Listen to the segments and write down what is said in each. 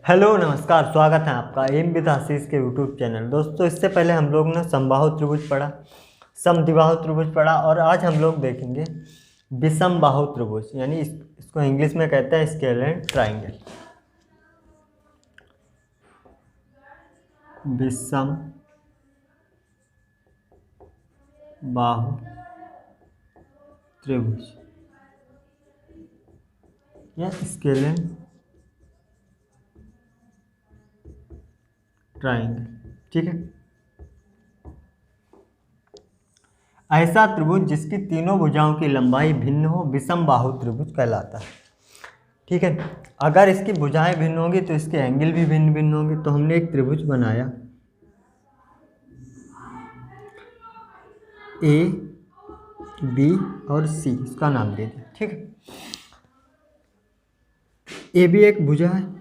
Hello नमस्कार, स्वागत है आपका एम विद आशीष के यूट्यूब चैनल। दोस्तों, इससे पहले हम लोग ने समबाहु त्रिभुज पढ़ा, समद्विबाहु त्रिभुज पढ़ा और आज हम लोग देखेंगे विषमबाहु त्रिभुज, यानी इसको इंग्लिश में कहते हैं स्केलेंट ट्राइंगल। विषमबाहु त्रिभुज या स्केलेंट ट्राइंगल, ठीक है। ऐसा त्रिभुज जिसकी तीनों भुजाओं की लंबाई भिन्न हो विषमबाहु त्रिभुज कहलाता है, ठीक है। अगर इसकी भुजाएं भिन्न होंगी तो इसके एंगल भी भिन्न भिन्न होंगे। तो हमने एक त्रिभुज बनाया ए बी और सी, इसका नाम दे दिया, ठीक है। ए बी एक भुजा है,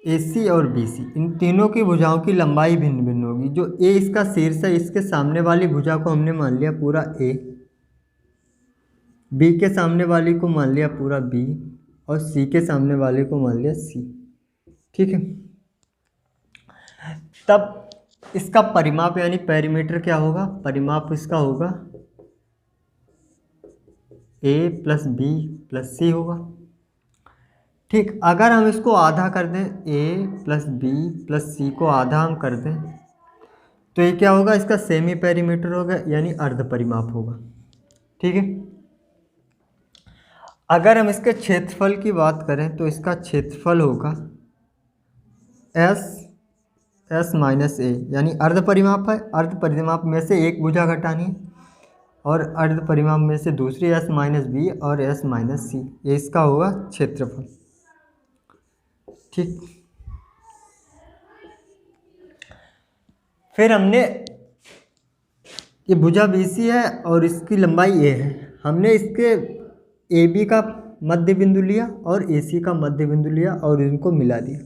ए सी और बी सी, इन तीनों की भुजाओं की लंबाई भिन्न भिन्न होगी। जो ए इसका शीर्ष है, इसके सामने वाली भुजा को हमने मान लिया पूरा ए, बी के सामने वाली को मान लिया पूरा बी और सी के सामने वाले को मान लिया सी, ठीक है। तब इसका परिमाप यानी पेरीमीटर क्या होगा? परिमाप इसका होगा ए प्लस बी प्लस सी होगा, ठीक। अगर हम इसको आधा कर दें, ए प्लस बी प्लस सी को आधा हम कर दें तो ये क्या होगा? इसका सेमी पेरीमीटर होगा, यानी अर्ध परिमाप होगा, ठीक है। अगर हम इसके क्षेत्रफल की बात करें तो इसका क्षेत्रफल होगा एस माइनस ए, यानी अर्ध परिमाप है। अर्ध परिमाप में से एक भुजा घटानी है और अर्ध परिमाप में से दूसरी एस माइनस बी और एस माइनस सी, ये इसका होगा क्षेत्रफल, ठीक। फिर हमने ये भुजा बी सी है और इसकी लंबाई ए है। हमने इसके ए बी का मध्य बिंदु लिया और ए सी का मध्य बिंदु लिया और इनको मिला दिया,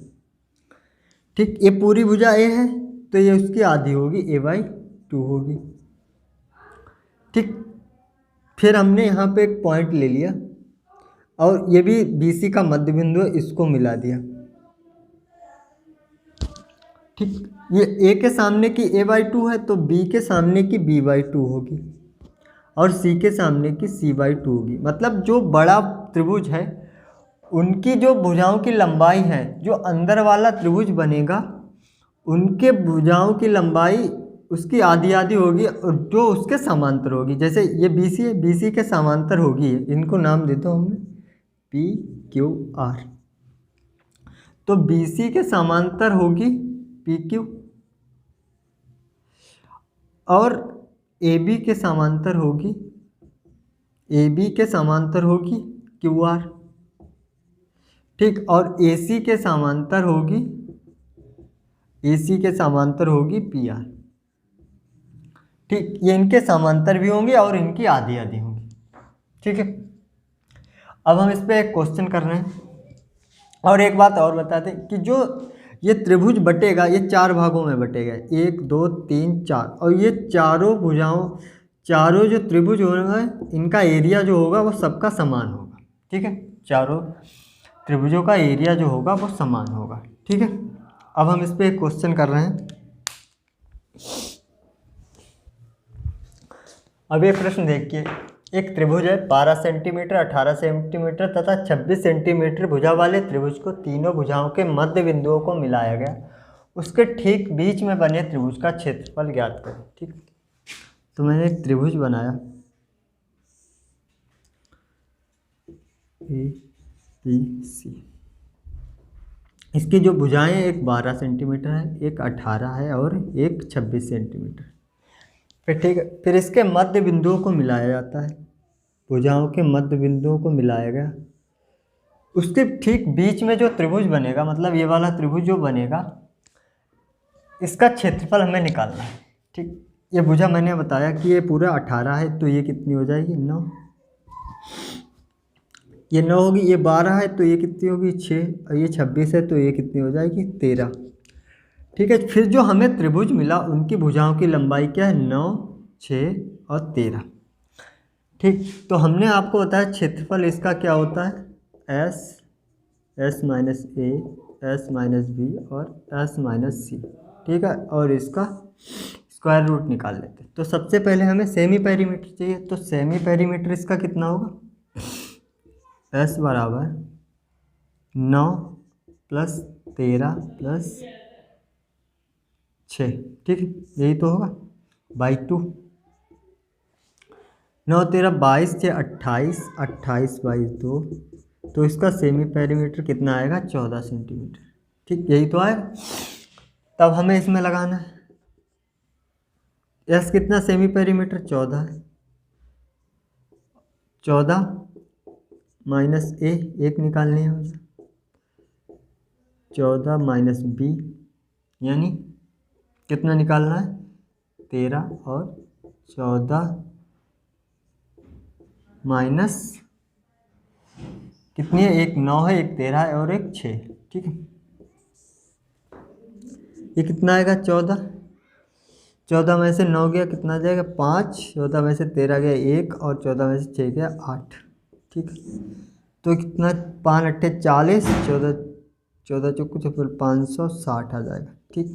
ठीक। ये पूरी भुजा ए है तो ये उसकी आधी होगी, a/2 होगी, ठीक। फिर हमने यहाँ पे एक पॉइंट ले लिया और ये भी बी सी का मध्य बिंदु है, इसको मिला दिया, ठीक। ये ए के सामने की a/2 है तो बी के सामने की b/2 होगी और सी के सामने की c/2 होगी। मतलब जो बड़ा त्रिभुज है उनकी जो भुजाओं की लंबाई है, जो अंदर वाला त्रिभुज बनेगा उनके भुजाओं की लंबाई उसकी आधी आधी होगी और जो उसके समांतर होगी। जैसे ये बी सी है, बी सी के समांतर होगी, इनको नाम देते हैं हमने पी क्यू आर। तो बी सी के समांतर होगी पी क्यू और ए बी के समांतर होगी, ए बी के समांतर होगी क्यू आर, ठीक। और ए सी के समांतर होगी, ए सी के समांतर होगी पी आर, ठीक। ये इनके समांतर भी होंगे और इनकी आधी आधी होंगी, ठीक है। अब हम इस पर एक क्वेश्चन कर रहे हैं और एक बात और बता दें कि जो ये त्रिभुज बटेगा ये चार भागों में बटेगा, 1 2 3 4, और ये चारों भुजाओं, चारों जो त्रिभुज होगा इनका एरिया जो होगा वो सबका समान होगा, ठीक है। चारों त्रिभुजों का एरिया जो होगा वो समान होगा, ठीक है। अब हम इस पर एक क्वेश्चन कर रहे हैं। अब ये प्रश्न देखिए, एक त्रिभुज है 12 सेंटीमीटर, 18 सेंटीमीटर तथा 26 सेंटीमीटर भुजा वाले त्रिभुज को तीनों भुजाओं के मध्य बिंदुओं को मिलाया गया। उसके ठीक बीच में बने त्रिभुज का क्षेत्रफल ज्ञात करें, ठीक। तो मैंने एक त्रिभुज बनाया ए बी सी, इसकी जो भुजाएं एक 12 सेंटीमीटर है, एक 18 है और एक 26 सेंटीमीटर, फिर ठीक है। फिर इसके मध्य बिंदुओं को मिलाया जाता है, भुजाओं के मध्य बिंदुओं को मिलाया गया। उसके ठीक बीच में जो त्रिभुज बनेगा, मतलब ये वाला त्रिभुज जो बनेगा, इसका क्षेत्रफल हमें निकालना है, ठीक। ये भुजा मैंने बताया कि ये पूरा 18 है तो ये कितनी हो जाएगी? 9। ये 9 होगी, ये 12 है तो ये कितनी होगी? 6, और ये 26 है तो ये कितनी हो जाएगी? 13, ठीक है। फिर जो हमें त्रिभुज मिला उनकी भुजाओं की लंबाई क्या है? 9, 6 और 13, ठीक। तो हमने आपको बताया क्षेत्रफल इसका क्या होता है? S minus A S minus B और एस माइनस सी, ठीक है। और इसका स्क्वायर रूट निकाल लेते हैं। तो सबसे पहले हमें सेमी पेरीमीटर चाहिए, तो सेमी पेरीमीटर इसका कितना होगा, एस बराबर 9 + 13 + 6, ठीक है, यही तो होगा बाई 2। 9 13 22 6 28, 28 बाई 2, तो इसका सेमी पेरीमीटर कितना आएगा, 14 सेंटीमीटर, ठीक, यही तो आएगा। तब हमें इसमें लगाना है एस कितना, सेमी पेरीमीटर 14 है, 14 माइनस ए, एक निकालनी है मुझे, 14 माइनस बी, यानी कितना निकालना है, 13, और 14 माइनस कितनी है, एक 9 है, एक 13 है और एक 6, ठीक है। ये कितना आएगा, 14, 14 में से 9 गया कितना आ जाएगा, 5, 14 में से 13 गया 1, और 14 में से 6 गया 8, ठीक है। तो कितना, 5 8 40, 14 14 चौको तो फिर 560 आ जाएगा, ठीक।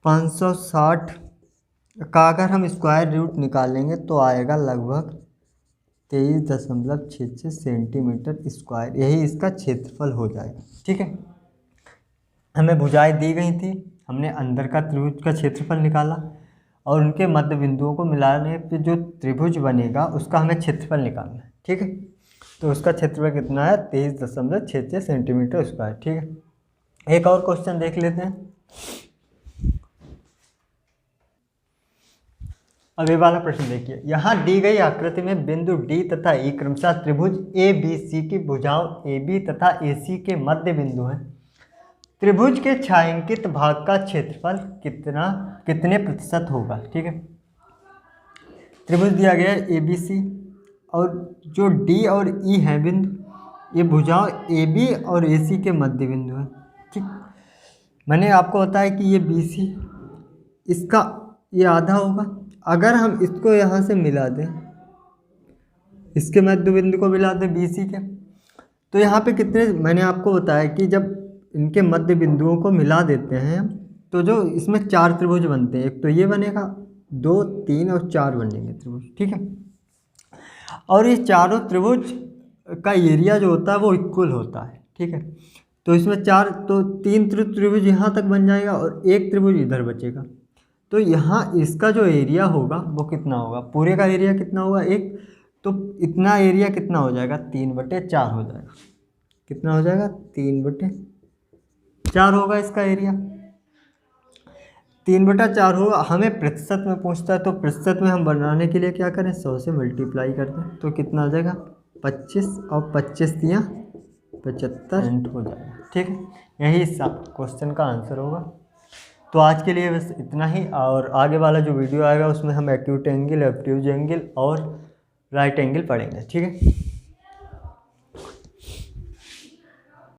560 का अगर हम स्क्वायर रूट निकालेंगे तो आएगा लगभग 23.66 सेंटीमीटर स्क्वायर, यही इसका क्षेत्रफल हो जाएगा, ठीक है। हमें भुजाएं दी गई थी, हमने अंदर का त्रिभुज का क्षेत्रफल निकाला, और उनके मध्य बिंदुओं को मिलाने पे जो त्रिभुज बनेगा उसका हमें क्षेत्रफल निकालना है, ठीक है। तो उसका क्षेत्रफल कितना है, 23.66 सेंटीमीटर स्क्वायर, ठीक है। एक और क्वेश्चन देख लेते हैं। अब ये वाला प्रश्न देखिए, यहाँ दी गई आकृति में बिंदु डी तथा ई क्रमशः त्रिभुज ए बी सी की भुजाओं ए बी तथा ए सी के मध्य बिंदु हैं। त्रिभुज के छायांकित भाग का क्षेत्रफल कितने प्रतिशत होगा, ठीक है। त्रिभुज दिया गया है ए बी सी, और जो डी और ई है बिंदु, ये भुजाओं ए बी और ए सी के मध्य बिंदु हैं, ठीक। मैंने आपको बताया कि ये बी सी, इसका ये आधा होगा। अगर हम इसको यहाँ से मिला दें, इसके मध्य बिंदु को मिला दें बी सी के, तो यहाँ पे कितने, मैंने आपको बताया कि जब इनके मध्य बिंदुओं को मिला देते हैं तो जो इसमें 4 त्रिभुज बनते हैं, एक तो ये बनेगा, 2 3 और 4 बनेंगे त्रिभुज, ठीक है। और ये चारों त्रिभुज का एरिया जो होता है वो इक्वल होता है, ठीक है। तो इसमें 4, तो 3 त्रिभुज यहाँ तक बन जाएगा और एक त्रिभुज इधर बचेगा। तो यहाँ इसका जो एरिया होगा वो कितना होगा, पूरे का एरिया कितना होगा, 1, तो इतना एरिया कितना हो जाएगा, 3/4 हो जाएगा। कितना हो जाएगा, 3/4 होगा इसका एरिया, 3/4 होगा। हमें प्रतिशत में पूछता है, तो प्रतिशत में हम बनाने के लिए क्या करें, 100 से मल्टीप्लाई कर दें, तो कितना आ जाएगा, 25, और 25 दिया 75 हो जाएगा, ठीक है। यही इस क्वेश्चन का आंसर होगा। तो आज के लिए बस इतना ही, और आगे वाला जो वीडियो आएगा उसमें हम एक्यूट एंगल, ऑब्ट्यूज एंगल और राइट एंगल पढ़ेंगे, ठीक है।